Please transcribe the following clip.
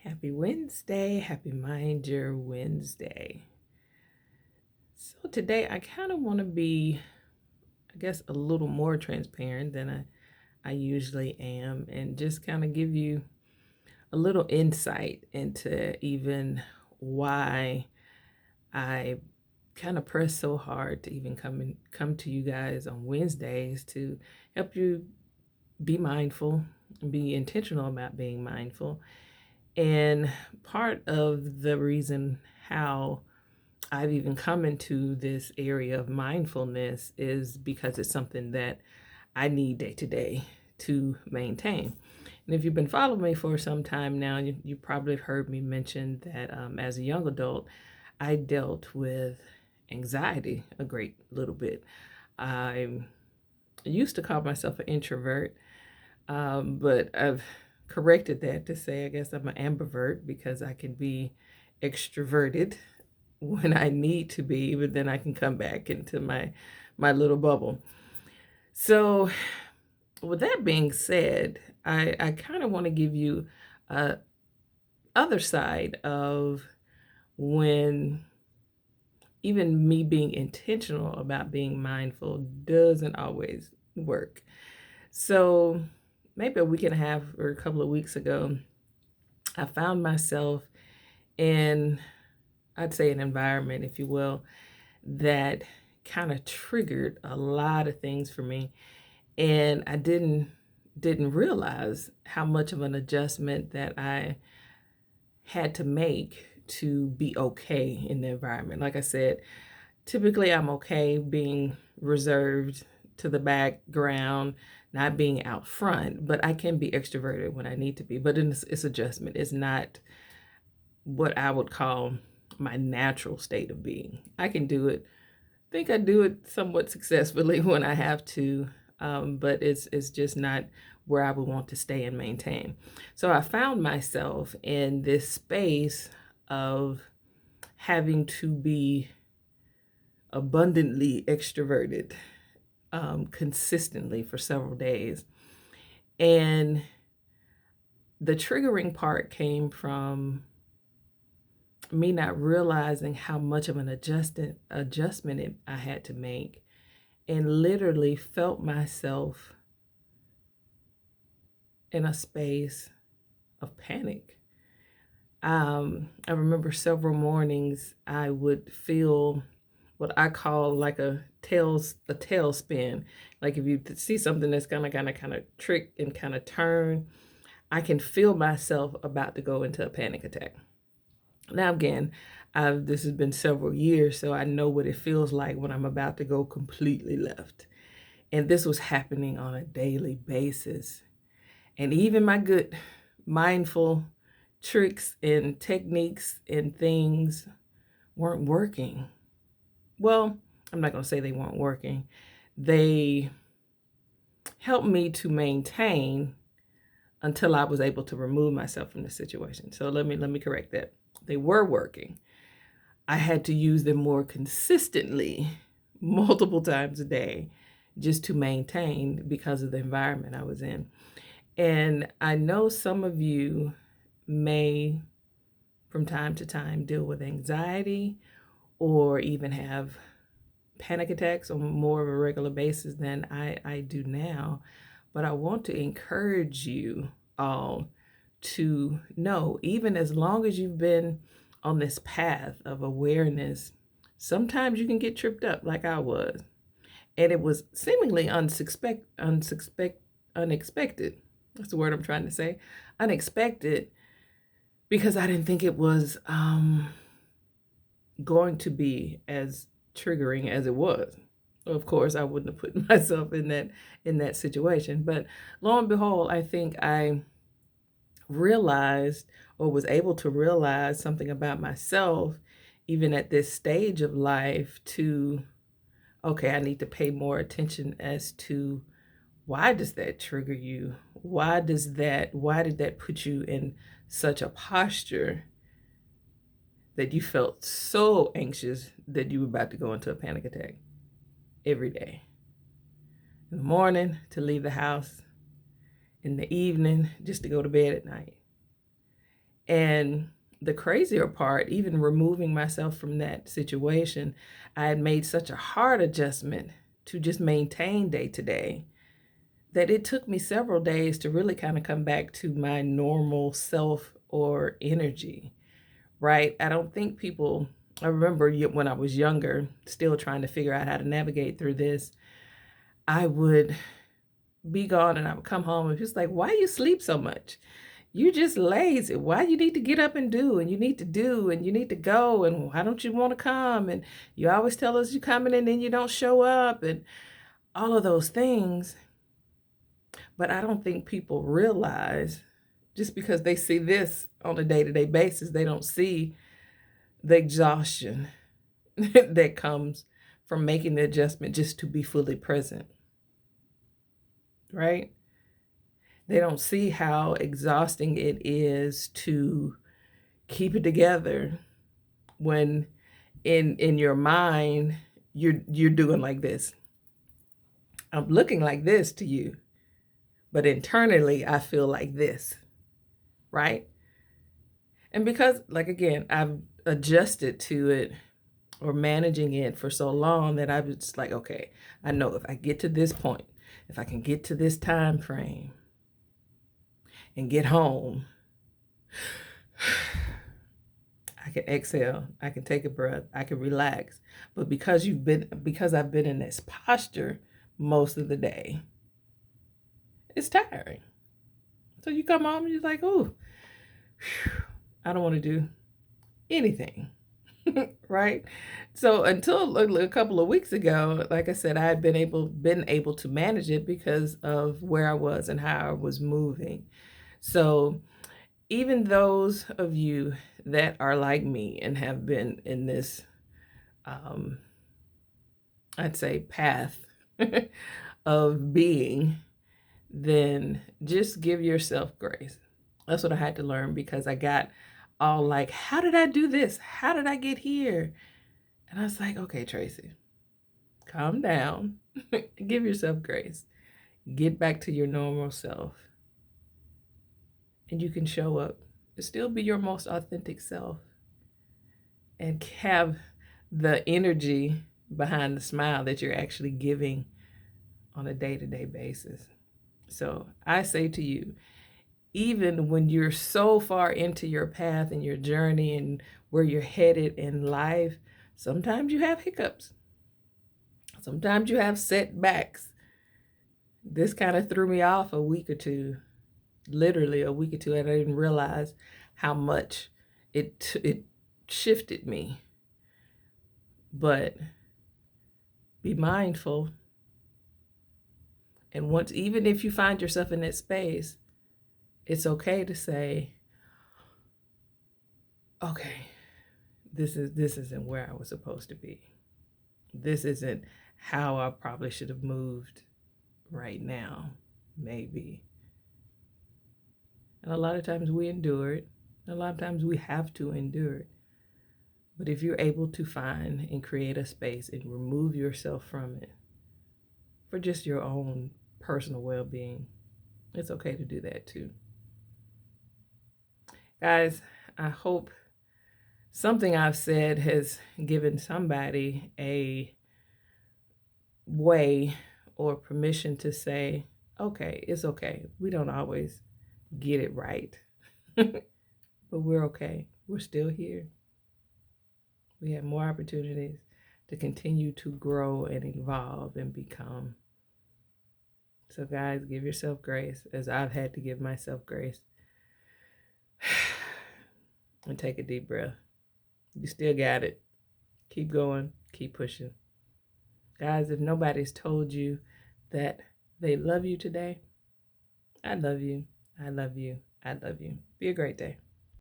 Happy Wednesday. Happy Mind Your Wednesday. So today I kind of want to be, I guess, a little more transparent than I usually am and just kind of give you a little insight into even why I kind of press so hard to even come to you guys on Wednesdays to help you be mindful and be intentional about being mindful. And part of the reason how I've even come into this area of mindfulness is because it's something that I need day to day to maintain. And if you've been following me for some time now, you probably have heard me mention that as a young adult, I dealt with anxiety a great little bit. I used to call myself an introvert, but I've corrected that to say I guess I'm an ambivert because I can be extroverted when I need to be, but then I can come back into my little bubble. So, with that being said, I kind of want to give you a other side of when even me being intentional about being mindful doesn't always work. So, maybe a week and a half or a couple of weeks ago, I found myself in, I'd say, an environment, if you will, that kind of triggered a lot of things for me, and I didn't realize how much of an adjustment that I had to make to be okay in the environment. Like I said, typically I'm okay being reserved to the background, not being out front, but I can be extroverted when I need to be. But it's adjustment. It's not what I would call my natural state of being. I can do it. I think I do it somewhat successfully when I have to, but it's just not where I would want to stay and maintain. So I found myself in this space of having to be abundantly extroverted consistently for several days. And the triggering part came from me not realizing how much of an adjustment I had to make, and literally felt myself in a space of panic. I remember several mornings I would feel what I call like a tailspin. Like if you see something that's gonna kind of trick and kind of turn, I can feel myself about to go into a panic attack. Now again, this has been several years, so I know what it feels like when I'm about to go completely left. And this was happening on a daily basis. And even my good mindful tricks and techniques and things weren't working. Well, I'm not going to say they weren't working. They helped me to maintain until I was able to remove myself from the situation. So let me correct that. They were working. I had to use them more consistently, multiple times a day, just to maintain because of the environment I was in. And I know some of you may, from time to time, deal with anxiety or even have panic attacks on more of a regular basis than I do now. But I want to encourage you all to know, even as long as you've been on this path of awareness, sometimes you can get tripped up like I was. And it was seemingly unexpected. That's the word I'm trying to say. Unexpected, because I didn't think it was going to be as triggering as it was. Of course, I wouldn't have put myself in that situation. But lo and behold, I think I realized or was able to realize something about myself even at this stage of life to, okay, I need to pay more attention as to why does that trigger you? Why did that put you in such a posture that you felt so anxious that you were about to go into a panic attack every day? In the morning to leave the house, in the evening just to go to bed at night. And the crazier part, even removing myself from that situation, I had made such a hard adjustment to just maintain day to day that it took me several days to really kind of come back to my normal self or energy, right? I don't think people, I remember when I was younger, still trying to figure out how to navigate through this, I would be gone and I would come home and just like, why you sleep so much? You just lazy. Why you need to get up and do, and you need to do, and you need to go, and why don't you want to come? And you always tell us you're coming and then you don't show up, and all of those things. But I don't think people realize, just because they see this on a day-to-day basis, they don't see the exhaustion that comes from making the adjustment just to be fully present, right? They don't see how exhausting it is to keep it together when in your mind you're doing like this. I'm looking like this to you, but internally I feel like this, right? And because, like, again, I've adjusted to it or managing it for so long that I was just like, okay, I know if I get to this point, if I can get to this time frame and get home, I can exhale, I can take a breath, I can relax. But because I've been in this posture most of the day, it's tiring. So you come home and you're like, oh, I don't want to do anything. Right? So until a couple of weeks ago, like I said, I had been able to manage it because of where I was and how I was moving. So even those of you that are like me and have been in this, I'd say, path of being, then just give yourself grace. That's what I had to learn, because I got all like, how did I do this? How did I get here? And I was like, okay, Tracy, calm down. Give yourself grace. Get back to your normal self. And you can show up and still be your most authentic self and have the energy behind the smile that you're actually giving on a day-to-day basis. So I say to you, even when you're so far into your path and your journey and where you're headed in life, sometimes you have hiccups. Sometimes you have setbacks. This kind of threw me off a week or two, literally a week or two, and I didn't realize how much it shifted me. But be mindful. And even if you find yourself in that space, it's okay to say, okay, this isn't where I was supposed to be. This isn't how I probably should have moved right now, maybe. And a lot of times we endure it. A lot of times we have to endure it. But if you're able to find and create a space and remove yourself from it for just your own personal well-being, it's okay to do that too. Guys, I hope something I've said has given somebody a way or permission to say, okay, it's okay. We don't always get it right, but we're okay. We're still here. We have more opportunities to continue to grow and evolve and become. So guys, give yourself grace, as I've had to give myself grace. And take a deep breath. You still got it. Keep going. Keep pushing. Guys, if nobody's told you that they love you today, I love you. I love you. I love you. Be a great day.